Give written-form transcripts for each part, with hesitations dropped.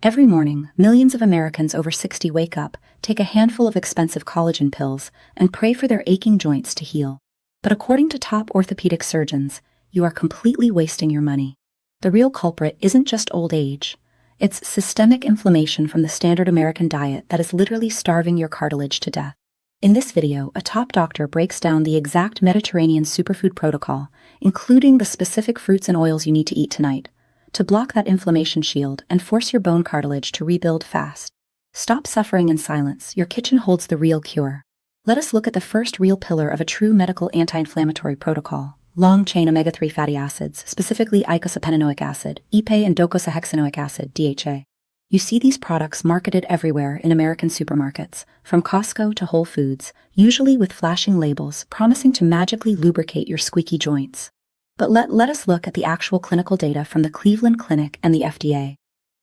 Every morning, millions of Americans over 60 wake up, take a handful of expensive collagen pills, and pray for their aching joints to heal. But according to top orthopedic surgeons, you are completely wasting your money. The real culprit isn't just old age. It's systemic inflammation from the standard American diet that is literally starving your cartilage to death. In this video, a top doctor breaks down the exact Mediterranean superfood protocol, including the specific fruits and oils you need to eat tonight, to block that inflammation shield and force your bone cartilage to rebuild fast. Stop suffering in silence. Your kitchen holds the real cure. Let us look at the first real pillar of a true medical anti-inflammatory protocol: long-chain omega-3 fatty acids, specifically icosapentaenoic acid, EPA and docosahexaenoic acid, DHA. You see these products marketed everywhere in American supermarkets, from Costco to Whole Foods, usually with flashing labels promising to magically lubricate your squeaky joints. But let us look at the actual clinical data from the Cleveland Clinic and the FDA.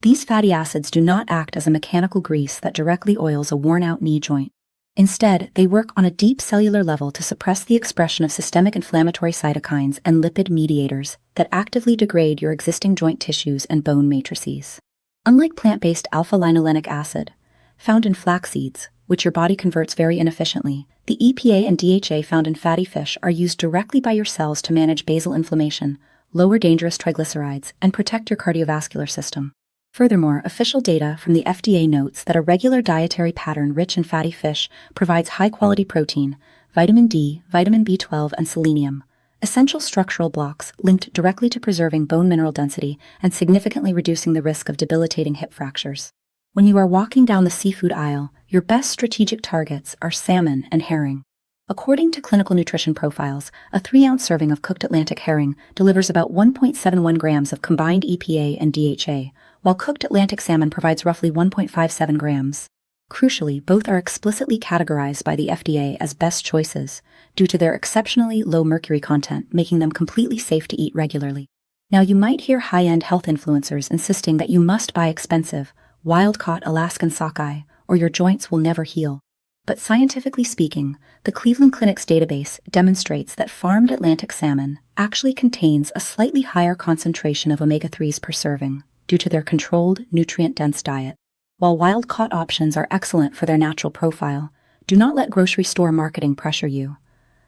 These fatty acids do not act as a mechanical grease that directly oils a worn-out knee joint. Instead, they work on a deep cellular level to suppress the expression of systemic inflammatory cytokines and lipid mediators that actively degrade your existing joint tissues and bone matrices. Unlike plant-based alpha-linolenic acid, found in flax seeds, which your body converts very inefficiently, the EPA and DHA found in fatty fish are used directly by your cells to manage basal inflammation, lower dangerous triglycerides, and protect your cardiovascular system. Furthermore, official data from the FDA notes that a regular dietary pattern rich in fatty fish provides high-quality protein, vitamin D, vitamin B12, and selenium, essential structural blocks linked directly to preserving bone mineral density and significantly reducing the risk of debilitating hip fractures. When you are walking down the seafood aisle, your best strategic targets are salmon and herring. According to clinical nutrition profiles, a 3-ounce serving of cooked Atlantic herring delivers about 1.71 grams of combined EPA and DHA, while cooked Atlantic salmon provides roughly 1.57 grams. Crucially, both are explicitly categorized by the FDA as best choices due to their exceptionally low mercury content, making them completely safe to eat regularly. Now, you might hear high-end health influencers insisting that you must buy expensive, wild-caught Alaskan sockeye, or your joints will never heal. But scientifically speaking, the Cleveland Clinic's database demonstrates that farmed Atlantic salmon actually contains a slightly higher concentration of omega-3s per serving due to their controlled, nutrient-dense diet. While wild-caught options are excellent for their natural profile, do not let grocery store marketing pressure you.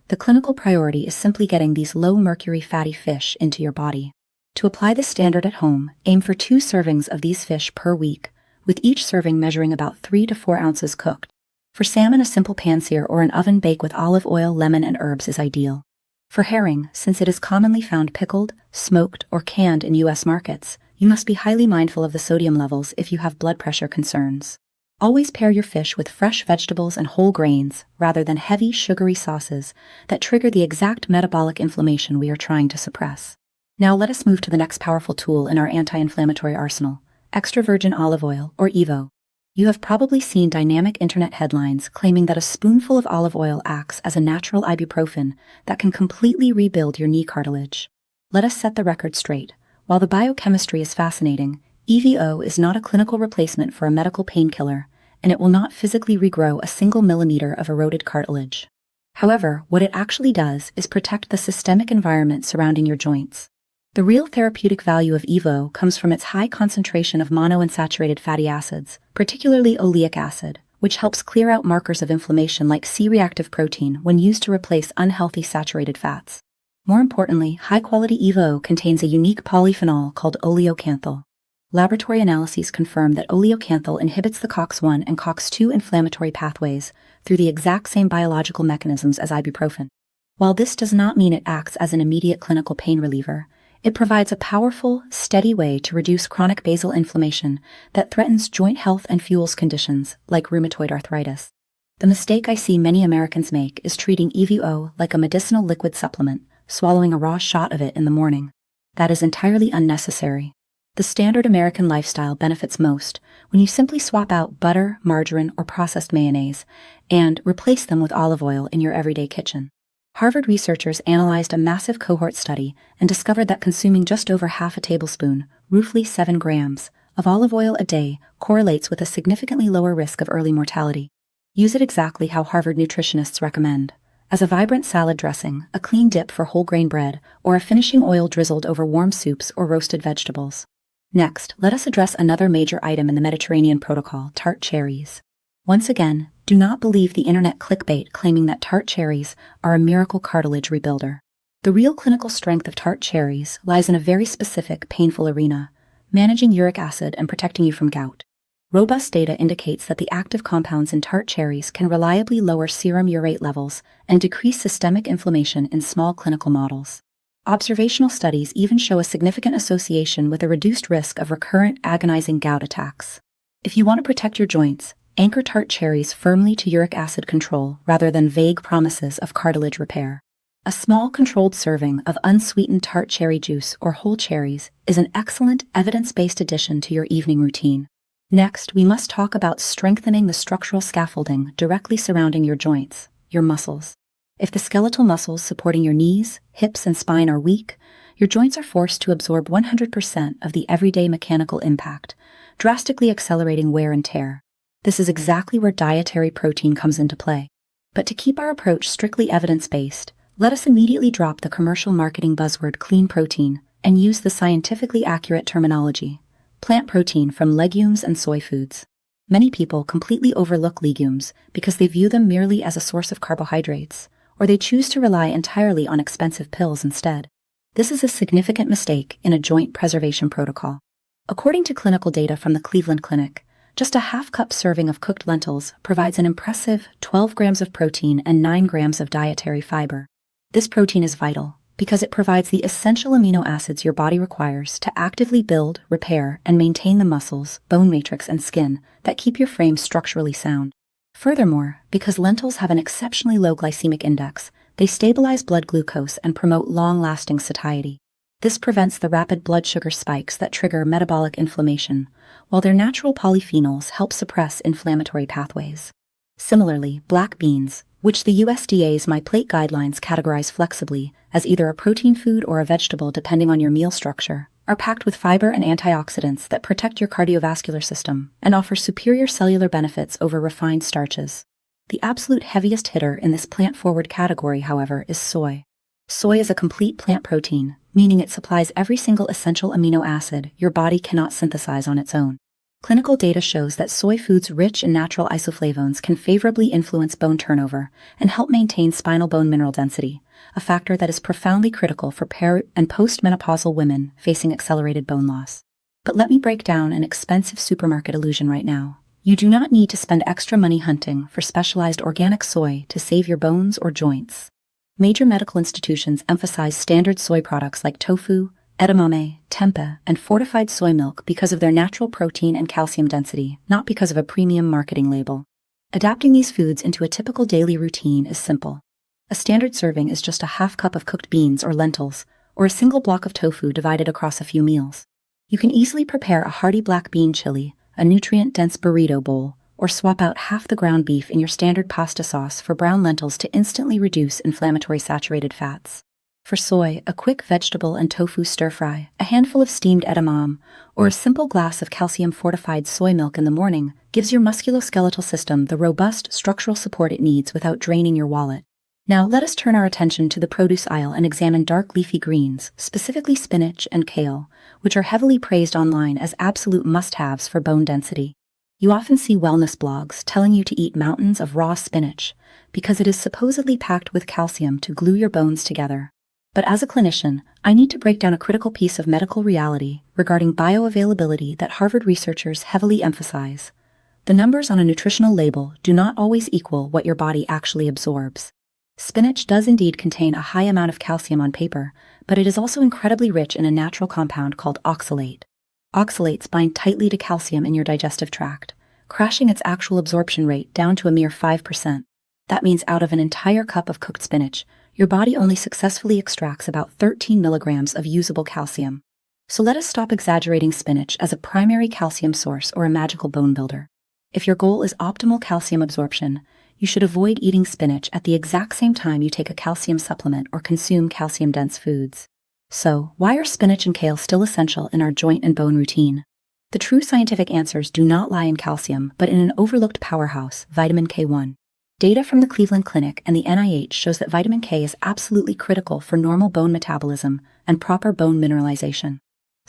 The clinical priority is simply getting these low-mercury fatty fish into your body. To apply this standard at home, aim for 2 servings of these fish per week, with each serving measuring about 3 to 4 ounces cooked. For salmon, a simple pan-sear or an oven bake with olive oil, lemon, and herbs is ideal. For herring, since it is commonly found pickled, smoked, or canned in U.S. markets, you must be highly mindful of the sodium levels if you have blood pressure concerns. Always pair your fish with fresh vegetables and whole grains, rather than heavy, sugary sauces that trigger the exact metabolic inflammation we are trying to suppress. Now let us move to the next powerful tool in our anti-inflammatory arsenal: extra virgin olive oil, or EVO. You have probably seen dynamic internet headlines claiming that a spoonful of olive oil acts as a natural ibuprofen that can completely rebuild your knee cartilage. Let us set the record straight. While the biochemistry is fascinating, EVO is not a clinical replacement for a medical painkiller, and it will not physically regrow a single millimeter of eroded cartilage. However, what it actually does is protect the systemic environment surrounding your joints. The real therapeutic value of EVO comes from its high concentration of monounsaturated fatty acids, particularly oleic acid, which helps clear out markers of inflammation like C-reactive protein when used to replace unhealthy saturated fats. More importantly, high-quality EVO contains a unique polyphenol called oleocanthal. Laboratory analyses confirm that oleocanthal inhibits the COX-1 and COX-2 inflammatory pathways through the exact same biological mechanisms as ibuprofen. While this does not mean it acts as an immediate clinical pain reliever, it provides a powerful, steady way to reduce chronic basal inflammation that threatens joint health and fuels conditions like rheumatoid arthritis. The mistake I see many Americans make is treating EVO like a medicinal liquid supplement, swallowing a raw shot of it in the morning. That is entirely unnecessary. The standard American lifestyle benefits most when you simply swap out butter, margarine, or processed mayonnaise and replace them with olive oil in your everyday kitchen. Harvard researchers analyzed a massive cohort study and discovered that consuming just over half a tablespoon, roughly 7 grams, of olive oil a day correlates with a significantly lower risk of early mortality. Use it exactly how Harvard nutritionists recommend: as a vibrant salad dressing, a clean dip for whole grain bread, or a finishing oil drizzled over warm soups or roasted vegetables. Next, let us address another major item in the Mediterranean protocol, Tart cherries. Once again, do not believe the internet clickbait claiming that Tart cherries are a miracle cartilage rebuilder. The real clinical strength of Tart cherries lies in a very specific, painful arena, managing uric acid and protecting you from gout. Robust data indicates that the active compounds in Tart cherries can reliably lower serum urate levels and decrease systemic inflammation in small clinical models. Observational studies even show a significant association with a reduced risk of recurrent agonizing gout attacks. If you want to protect your joints, anchor Tart cherries firmly to uric acid control rather than vague promises of cartilage repair. A small controlled serving of unsweetened Tart cherry juice or whole cherries is an excellent evidence-based addition to your evening routine. Next, we must talk about strengthening the structural scaffolding directly surrounding your joints, your muscles. If the skeletal muscles supporting your knees, hips, and spine are weak, your joints are forced to absorb 100% of the everyday mechanical impact, drastically accelerating wear and tear. This is exactly where dietary protein comes into play. But to keep our approach strictly evidence-based, let us immediately drop the commercial marketing buzzword clean protein and use the scientifically accurate terminology, plant protein from legumes and soy foods. Many people completely overlook legumes because they view them merely as a source of carbohydrates, or they choose to rely entirely on expensive pills instead. This is a significant mistake in a joint preservation protocol. According to clinical data from the Cleveland Clinic, just a half-cup serving of cooked lentils provides an impressive 12 grams of protein and 9 grams of dietary fiber. This protein is vital because it provides the essential amino acids your body requires to actively build, repair, and maintain the muscles, bone matrix, and skin that keep your frame structurally sound. Furthermore, because lentils have an exceptionally low glycemic index, they stabilize blood glucose and promote long-lasting satiety. This prevents the rapid blood sugar spikes that trigger metabolic inflammation, while their natural polyphenols help suppress inflammatory pathways. Similarly, black beans, which the USDA's My Plate guidelines categorize flexibly as either a protein food or a vegetable depending on your meal structure, are packed with fiber and antioxidants that protect your cardiovascular system and offer superior cellular benefits over refined starches. The absolute heaviest hitter in this plant-forward category, however, is soy. Soy is a complete plant protein, meaning it supplies every single essential amino acid your body cannot synthesize on its own. Clinical data shows that soy foods rich in natural isoflavones can favorably influence bone turnover and help maintain spinal bone mineral density, a factor that is profoundly critical for peri- and postmenopausal women facing accelerated bone loss. But let me break down an expensive supermarket illusion right now. You do not need to spend extra money hunting for specialized organic soy to save your bones or joints. Major medical institutions emphasize standard soy products like tofu, edamame, tempeh, and fortified soy milk because of their natural protein and calcium density, not because of a premium marketing label. Adapting these foods into a typical daily routine is simple. A standard serving is just a half cup of cooked beans or lentils, or a single block of tofu divided across a few meals. You can easily prepare a hearty black bean chili, a nutrient-dense burrito bowl, or swap out half the ground beef in your standard pasta sauce for brown lentils to instantly reduce inflammatory saturated fats. For soy, a quick vegetable and tofu stir-fry, a handful of steamed edamame, or a simple glass of calcium-fortified soy milk in the morning gives your musculoskeletal system the robust structural support it needs without draining your wallet. Now let us turn our attention to the produce aisle and examine dark leafy greens, specifically spinach and kale, which are heavily praised online as absolute must-haves for bone density. You often see wellness blogs telling you to eat mountains of raw spinach because it is supposedly packed with calcium to glue your bones together. But as a clinician, I need to break down a critical piece of medical reality regarding bioavailability that Harvard researchers heavily emphasize. The numbers on a nutritional label do not always equal what your body actually absorbs. Spinach does indeed contain a high amount of calcium on paper, but it is also incredibly rich in a natural compound called oxalate. Oxalates bind tightly to calcium in your digestive tract, crashing its actual absorption rate down to a mere 5%. That means out of an entire cup of cooked spinach, your body only successfully extracts about 13 milligrams of usable calcium. So let us stop exaggerating spinach as a primary calcium source or a magical bone builder. If your goal is optimal calcium absorption, you should avoid eating spinach at the exact same time you take a calcium supplement or consume calcium-dense foods. So, why are spinach and kale still essential in our joint and bone routine? The true scientific answers do not lie in calcium, but in an overlooked powerhouse, vitamin K1. Data from the Cleveland Clinic and the NIH shows that vitamin K is absolutely critical for normal bone metabolism and proper bone mineralization.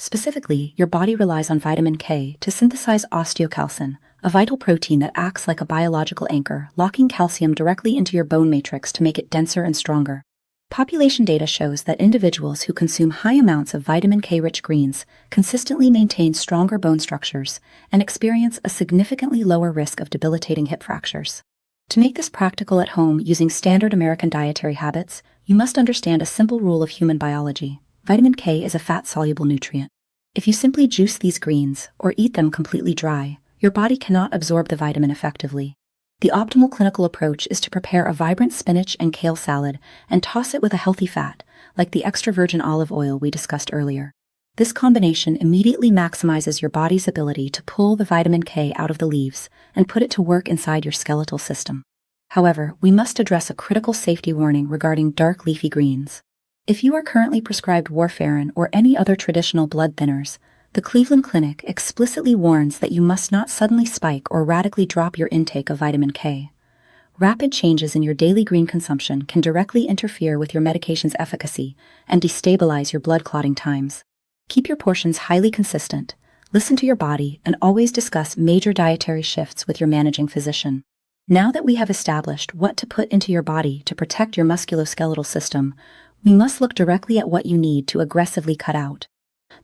Specifically, your body relies on vitamin K to synthesize osteocalcin, a vital protein that acts like a biological anchor, locking calcium directly into your bone matrix to make it denser and stronger. Population data shows that individuals who consume high amounts of vitamin K-rich greens consistently maintain stronger bone structures and experience a significantly lower risk of debilitating hip fractures. To make this practical at home using standard American dietary habits, you must understand a simple rule of human biology. Vitamin K is a fat-soluble nutrient. If you simply juice these greens or eat them completely dry, your body cannot absorb the vitamin effectively. The optimal clinical approach is to prepare a vibrant spinach and kale salad and toss it with a healthy fat, like the extra virgin olive oil we discussed earlier. This combination immediately maximizes your body's ability to pull the vitamin K out of the leaves and put it to work inside your skeletal system. However, we must address a critical safety warning regarding dark leafy greens. If you are currently prescribed warfarin or any other traditional blood thinners, the Cleveland Clinic explicitly warns that you must not suddenly spike or radically drop your intake of vitamin K. Rapid changes in your daily green consumption can directly interfere with your medication's efficacy and destabilize your blood clotting times. Keep your portions highly consistent, listen to your body, and always discuss major dietary shifts with your managing physician. Now that we have established what to put into your body to protect your musculoskeletal system, we must look directly at what you need to aggressively cut out.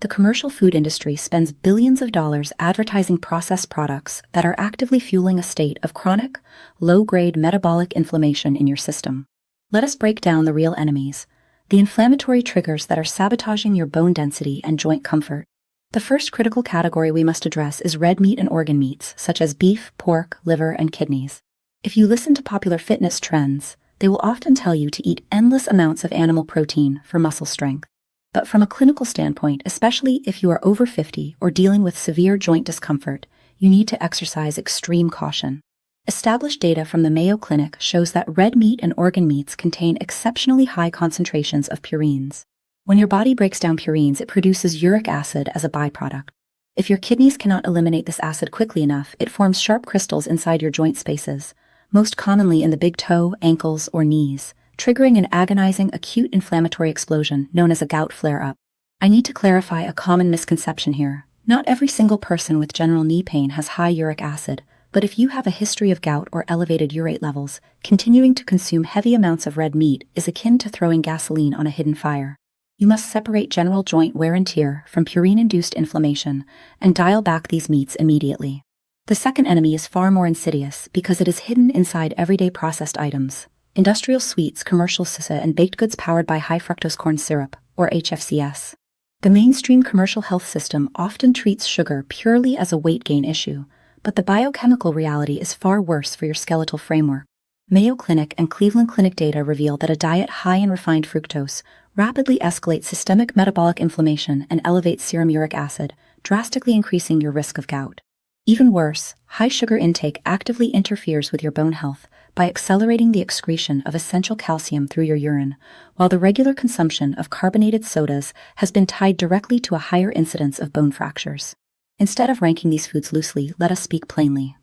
The commercial food industry spends billions of dollars advertising processed products that are actively fueling a state of chronic, low-grade metabolic inflammation in your system. Let us break down the real enemies, the inflammatory triggers that are sabotaging your bone density and joint comfort. The first critical category we must address is red meat and organ meats, such as beef, pork, liver, and kidneys. If you listen to popular fitness trends, they will often tell you to eat endless amounts of animal protein for muscle strength. But from a clinical standpoint, especially if you are over 50 or dealing with severe joint discomfort, you need to exercise extreme caution. Established data from the Mayo Clinic shows that red meat and organ meats contain exceptionally high concentrations of purines. When your body breaks down purines, it produces uric acid as a byproduct. If your kidneys cannot eliminate this acid quickly enough, it forms sharp crystals inside your joint spaces, most commonly in the big toe, ankles, or knees, triggering an agonizing acute inflammatory explosion known as a gout flare-up. I need to clarify a common misconception here. Not every single person with general knee pain has high uric acid, but if you have a history of gout or elevated urate levels, continuing to consume heavy amounts of red meat is akin to throwing gasoline on a hidden fire. You must separate general joint wear and tear from purine-induced inflammation and dial back these meats immediately. The second enemy is far more insidious because it is hidden inside everyday processed items. Industrial sweets, commercial sisa, and baked goods powered by high-fructose corn syrup, or HFCS. The mainstream commercial health system often treats sugar purely as a weight gain issue, but the biochemical reality is far worse for your skeletal framework. Mayo Clinic and Cleveland Clinic data reveal that a diet high in refined fructose rapidly escalates systemic metabolic inflammation and elevates serum uric acid, drastically increasing your risk of gout. Even worse, high sugar intake actively interferes with your bone health by accelerating the excretion of essential calcium through your urine, while the regular consumption of carbonated sodas has been tied directly to a higher incidence of bone fractures. Instead of ranking these foods loosely, let us speak plainly.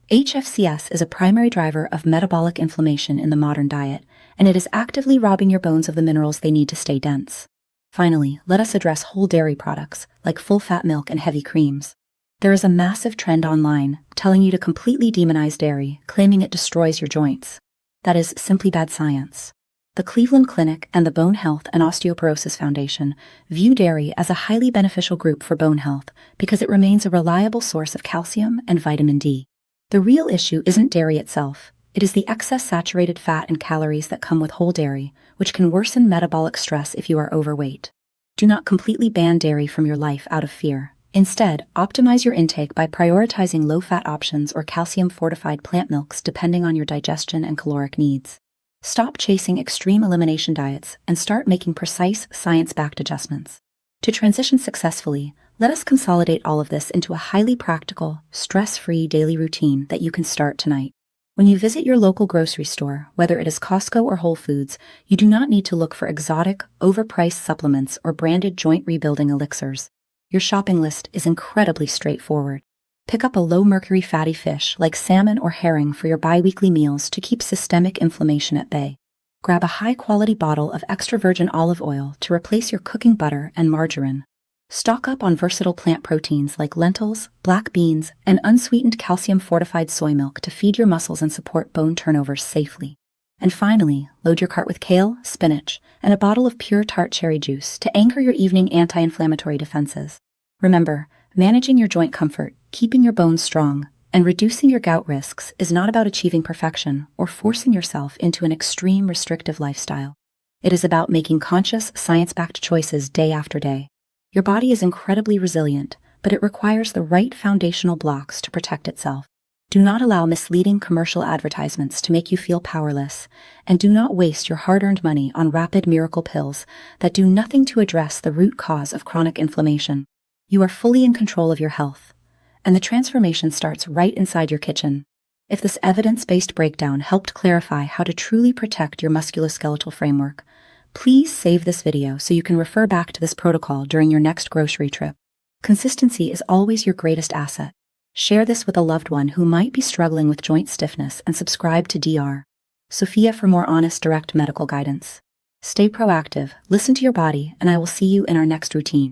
HFCS is a primary driver of metabolic inflammation in the modern diet, and it is actively robbing your bones of the minerals they need to stay dense. Finally, let us address whole dairy products, like full-fat milk and heavy creams. There is a massive trend online telling you to completely demonize dairy, claiming it destroys your joints. That is simply bad science. The Cleveland Clinic and the Bone Health and Osteoporosis Foundation view dairy as a highly beneficial group for bone health because it remains a reliable source of calcium and vitamin D. The real issue isn't dairy itself. It is the excess saturated fat and calories that come with whole dairy, which can worsen metabolic stress if you are overweight. Do not completely ban dairy from your life out of fear. Instead, optimize your intake by prioritizing low-fat options or calcium-fortified plant milks depending on your digestion and caloric needs. Stop chasing extreme elimination diets and start making precise, science-backed adjustments. To transition successfully, let us consolidate all of this into a highly practical, stress-free daily routine that you can start tonight. When you visit your local grocery store, whether it is Costco or Whole Foods, you do not need to look for exotic, overpriced supplements or branded joint rebuilding elixirs. Your shopping list is incredibly straightforward. Pick up a low-mercury fatty fish like salmon or herring for your bi-weekly meals to keep systemic inflammation at bay. Grab a high-quality bottle of extra virgin olive oil to replace your cooking butter and margarine. Stock up on versatile plant proteins like lentils, black beans, and unsweetened calcium-fortified soy milk to feed your muscles and support bone turnover safely. And finally, load your cart with kale, spinach, and a bottle of pure Tart cherry juice to anchor your evening anti-inflammatory defenses. Remember, managing your joint comfort, keeping your bones strong, and reducing your gout risks is not about achieving perfection or forcing yourself into an extreme restrictive lifestyle. It is about making conscious, science-backed choices day after day. Your body is incredibly resilient, but it requires the right foundational blocks to protect itself. Do not allow misleading commercial advertisements to make you feel powerless, and do not waste your hard-earned money on rapid miracle pills that do nothing to address the root cause of chronic inflammation. You are fully in control of your health, and the transformation starts right inside your kitchen. If this evidence-based breakdown helped clarify how to truly protect your musculoskeletal framework, please save this video so you can refer back to this protocol during your next grocery trip. Consistency is always your greatest asset. Share this with a loved one who might be struggling with joint stiffness and subscribe to Dr. Sophia for more honest, direct medical guidance. Stay proactive, listen to your body, and I will see you in our next routine.